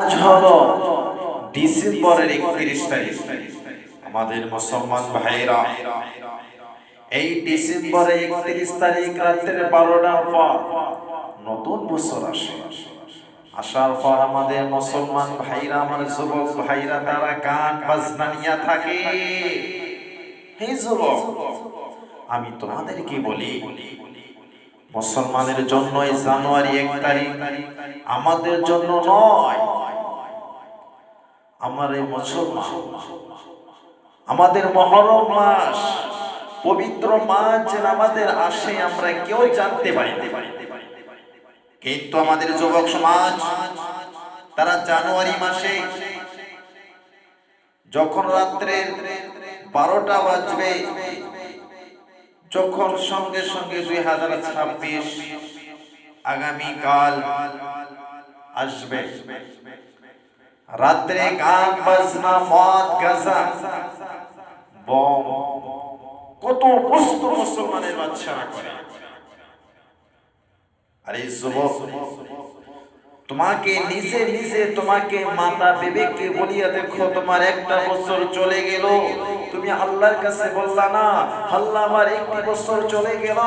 আজ হলো ডিসেম্বরের 31 তারিখ। আমাদের মুসলমান ভাইরা এই ডিসেম্বরে 31 তারিখ রাত্রে 12টার পর নতুন বছর আসে। আসার পর আমাদের মুসলমান ভাইরা, আমার যুবক ভাইরা, তারা গান বাজনা নিয়ে থাকে। হে যুবক, আমি তোমাদেরকে বলি, মুসলমানের জন্য এই জানুয়ারি 1 তারিখ আমাদের জন্য নয়। আমার এই মুসলমান, আমাদের মহরম মাস, পবিত্র মাস যে আমাদের আসে আমরা কেউ জানতে পারি না। কিন্তু আমাদের যুবক সমাজ তারা জানুয়ারি মাসে যখন রাত্রের 12টা বাজবে, যখন সঙ্গে সঙ্গে 2026 আগামীকাল আসবে, রাত্রে গান বাজনা, মদ গাঁজা, বম, কত বস্তু মুসলমানের বাচ্চারা করে। আরে যুবক, তোমাকে নিজে নিজে তোমাকে মাতা বিবেককে বলিয়া দেখো, তোমার একটা বছর চলে গেল, তুমি আল্লাহর কাছে বললা না, আল্লাহ আমার 1 বছর চলে গেল,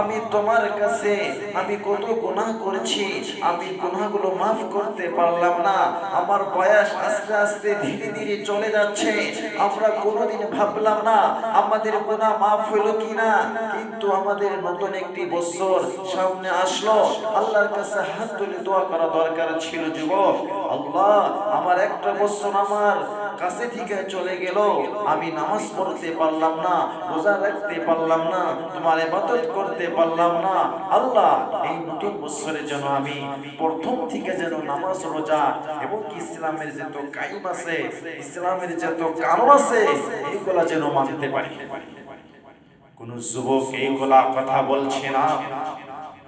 আমি তোমার কাছে আমি কত গুনাহ করেছি, আমি গুনাহগুলো মাফ করতে পারলাম না, আমার বয়স আস্তে আস্তে ধীরে ধীরে চলে যাচ্ছে, আমরা কোনোদিন ভাবলাম না আমাদের গুনাহ মাফ হলো কিনা, কিন্তু আমাদের নতুন একটি বছর সামনে আসলো, আল্লাহর কাছে হাত তুলে দোয়া করা দরকার ছিল। যুবক, আল্লাহ আমার একটা বছর আমার কাছে থেকে চলে গেল, আমি নামাজ পড়তে পারলাম না, রোজা রাখতে পারলাম না, তোমার ইবাদত করতে পারলাম না, আল্লাহ এই নতুন বছরে যেন আমি প্রথম থেকে যেন নামাজ, রোজা এবং ইসলামের যত কায়েম আছে, ইসলামের যত কানুন আছে, এইগুলা যেন মানতে পারি। কোন যুবক এইগুলা কথা বলছে না।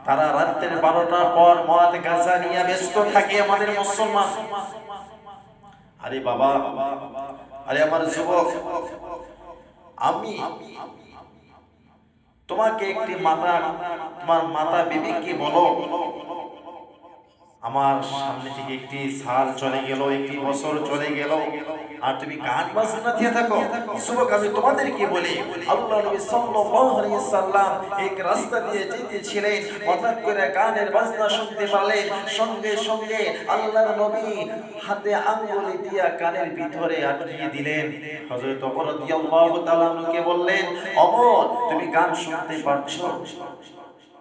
তারা রাতের 12টার পর মদ গাঁজা নিয়ে ব্যস্ত থাকে আমাদের মুসলমান। আরে বাবা, আরে আমার যুবক, আমি তোমাকে একটি মাতা, তোমার মাতা বিবেককে বলো, আমার সামনে থেকে একটি সাল চলে গেল, 1 বছর চলে গেল, আর তুমি গান বাজনা দিয়ে থাকো। যুবক, আমি তোমাদেরকে বলি, আল্লাহ নবী সাল্লাল্লাহু আলাইহি সাল্লাম এক রাস্তা দিয়ে যেতেছিলেন, হঠাৎ করে গানের বাজনা শুনতে পেলেন, সঙ্গে সঙ্গে আল্লাহর নবী হাতে আঙ্গুলি দিয়া কানের ভিতরে আটকিয়ে দিলেন। হযরত ওমর রাদিয়াল্লাহু তাআলা কে বললেন, ওমর তুমি গান শুনতে পারছো?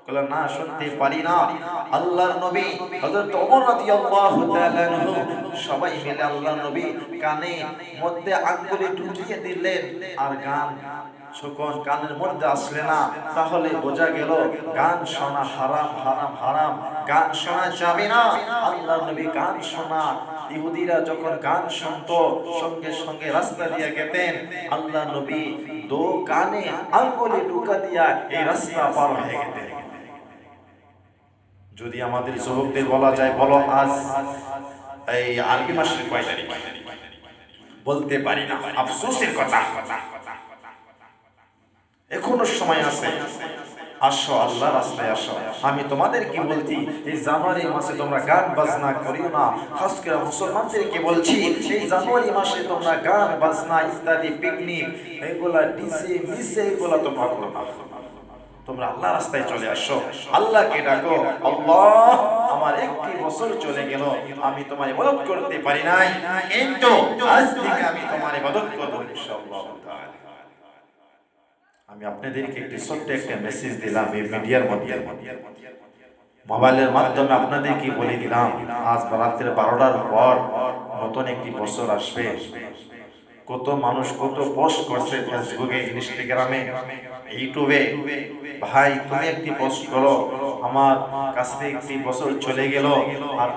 বলে না, শুনতে পারি না। আল্লাহর নবী হযরত ওমর রাদিয়াল্লাহু তাআলা আনহু সবাই মিলে আল্লাহর নবী কানে মধ্যে আঙ্গুলি ঢুকিয়ে দিলেন, আর গান যখন কানের মধ্যে আসলে না, তাহলে বোঝা গেল গান শোনা হারাম, হারাম, হারাম, গান শোনা যাবে না। আল্লাহর নবী গান শোনা, ইহুদিরা যখন গান শুনতো সঙ্গে সঙ্গে রাস্তা দিয়ে গেতেন, আল্লাহর নবী দো কানে আঙ্গুলি ঢুকা দিয়া এই রাস্তা পার হয়ে গেতেন। যদি আমাদের যুবকদের বলা যায়, বলো আজ এই আরবি মাসের কয় তারিখ? বলতে পারি না, আফসোসের কথা। এখনো সময় আছে, আসো আল্লাহ রাস্তায় আসো। আমি তোমাদেরকে বলছি, এই জানুয়ারি মাসে তোমরা গান বাজনা করিও না। খাস করে মুসলমানদেরকে বলছি, এই জানুয়ারি মাসে তোমরা গান বাজনা ইত্যাদি পিকনিক, এগুলা ডিজে মিছে, এগুলা তোমরা করো না। তোমরা আল্লাহ রাস্তায় চলে আসো, আল্লাহকে ডাকো, আল্লাহ আমার 1 বছর চলে গেল, আমি তোমার ইবাদত করতে পারি নাই, কিন্তু আজ থেকে আমি তোমার ইবাদত করব ইনশাআল্লাহ তাআলা। আমি আপনাদেরকে একটি ছোট্ট একটা মেসেজ দিলাম এই মিডিয়ার মধ্যে, মোবাইলের মাধ্যমে আপনাদেরকে বলে দিলাম, আজ রাত্রে 12টার পর নতুন একটি বছর আসবে। কত মানুষ কত পোস্ট করছে ফেসবুকে, ইনস্টাগ্রামে, ইউটিউবে, ভাই তুমি একটি পোস্ট করো, আমার কাছে 1 বছর চলে গেল, আর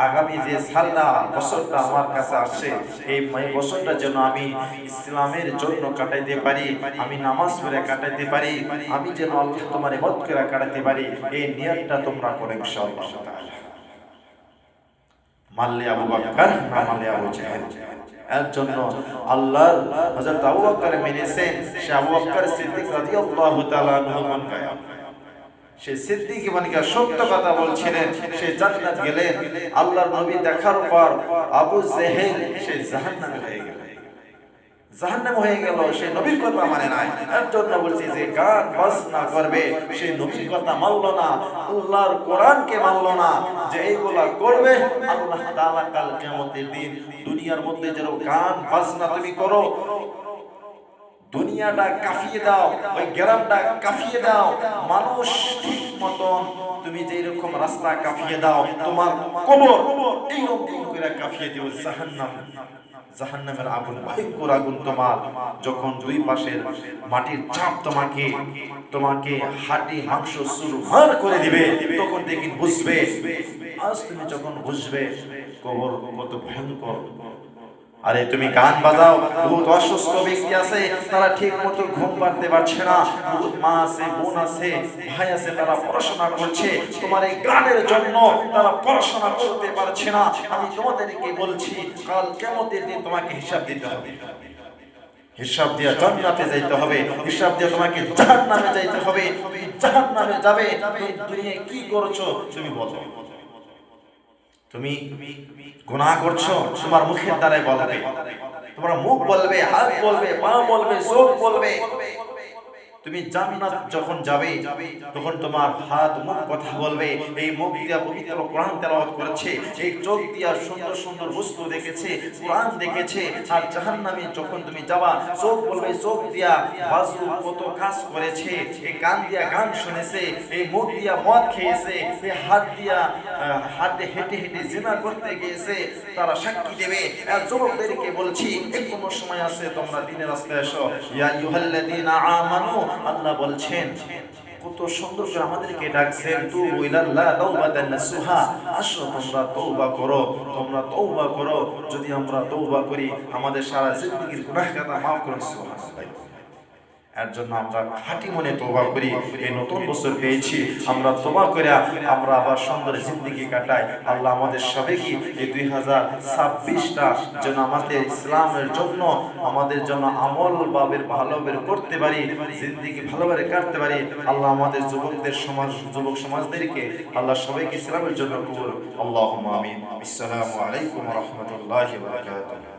আগামী যে সালটা বছরটা আমার কাছে আসছে, এই বছরটা যেন আমি ইসলামের জন্য কাটাইতে পারি, আমি নামাজ পড়ে কাটাইতে পারি, আমি যেন আল্লাহ তোমার ইবাদত করে কাটাইতে পারি, এই নিয়তটা তোমরা করো ইনশাআল্লাহ তাআলা। মানলে আবু বকর, না মানলে আবু জাহেল। এর জন্য আল্লাহর হযরত আবু বকর মেনেছেন, সে আবু বকর সিদ্দিক রাদিয়াল্লাহু তাআলা আনহু মন গায়া। সে সিদ্দিক ইবনে সত্য কথা বলছিলেন, সে জান্নাত গেলেন। আল্লাহর নবী দেখার পর আবু জেহেল সে জাহান্নামে হয়ে গেল, জাহান্নাম হয়ে গেল, সে নবীর কথা মানে নাই। এর জন্য বলছি যে গান বাজনা করবে, সে নবীর কথা মানলো না, আল্লাহর কোরআনকে মানলো না, যে এইগুলা করবে আল্লাহ তাআলা কাল কিয়ামতের দিন দুনিয়ার মধ্যে যেন গান বাজনা তুমি করো, দুনিয়াটা কাফিয়ে দাও, ওই গ্রামটা কাফিয়ে দাও, মানুষ ঠিক মতন তুমি যে এরকম রাস্তা কাফিয়ে দাও, তোমার কবর এইরকম করে কাফিয়ে দিও জাহান্নাম, জাহান্নামের আগুন, ভয়ঙ্কর আগুন তোমার যখন দুই পাশের মাটির চাপ তোমাকে হাড়ি মাংস চুরমার করে দিবে, তখন দেখি বুঝবে। আজ তুমি যখন বুঝবে কবর কত ভয়ঙ্কর। আরে তুমি গান বাজাও, বহুত অসুস্থ ব্যক্তি আছে, তারা ঠিক মতো ঘুম পাড়তে পারছে না, বহুত মা আছে, বোন আছে, ভাই আছে, তারা পড়াশোনা করছে, তোমার এই গানের জন্য তারা পড়াশোনা করতে পারছে না। আমি তোমাদেরকে বলছি কাল কিয়ামতের দিন তোমাকে হিসাব দিতে হবে, হিসাব দিয়ে জান্নাতে যাইতে হবে, হিসাব দিয়ে তোমাকে জাহান্নামে যাইতে হবে। তুমি জাহান্নামে যাবে, তুমি দুনিয়ায় কি করেছো তুমি বলো। তুমি গুনাহ করছো, তোমার মুখের দ্বারাই বলবে, তোমার মুখ বলবে, হাত বলবে, পা বলবে, চোখ বলবে। তুমি জান্নাত যখন যাবে তখন তোমার হাত মুখ কথা বলবে, এই মুখ দিয়া পবিত্র কোরআন তেলাওয়াত করেছে, এই চোখ দিয়া সুন্দর সুন্দর বস্তু দেখেছে, কোরআন দেখেছে। আর জাহান্নামে যখন তুমি যাবা, চোখ বলবে, চোখ দিয়া বাজু কত কাজ করেছে, এই কান দিয়া গান শুনেছে, এই মুখ দিয়া মদ খেয়েছে, এই হাত দিয়া হাতে হেঁটে হেঁটে জিনা করতে গিয়েছে, তারা সাক্ষী দেবে। আর যুবকদেরকে বলছি এখনো সময় আছে, তোমরা দিনের রাস্তায় এসো। ইয়া আইয়ুহাল্লাযীনা আমানু, আল্লাহ বলছেন কত সুন্দর করে আমাদেরকে ডাকছেন, তুবু ইলাল্লাহ তাওবাতান নাসুহা, আসো তোমরা তওবা করো, তোমরা তওবা করো। যদি আমরা তওবা করি আমাদের সারা জিন্দেগীর গুনাহ খাতা maaf করুন, সুবহানাল্লাহ। এর জন্য আমরা খাঁটি মনে তওবা করি। এই নতুন বছর পেয়েছি, আমরা তওবা করে আমরা আবার সুন্দর জিন্দেগি কাটাই। আল্লাহ আমাদের সবাইকে এই 2026টা যেন আমাদের ইসলামের জন্য, আমাদের জন্য আমল ভাবে ভালোভাবে করতে পারি, জিন্দেগি ভালোভাবে কাটতে পারি। আল্লাহ আমাদের যুবক সমাজদেরকে আল্লাহ সবাইকে ইসলামের জন্য কবুল। আল্লাহুম্মা আমিন। আসসালামু আলাইকুম ওয়া রাহমাতুল্লাহি ওয়া বারাকাতুহু।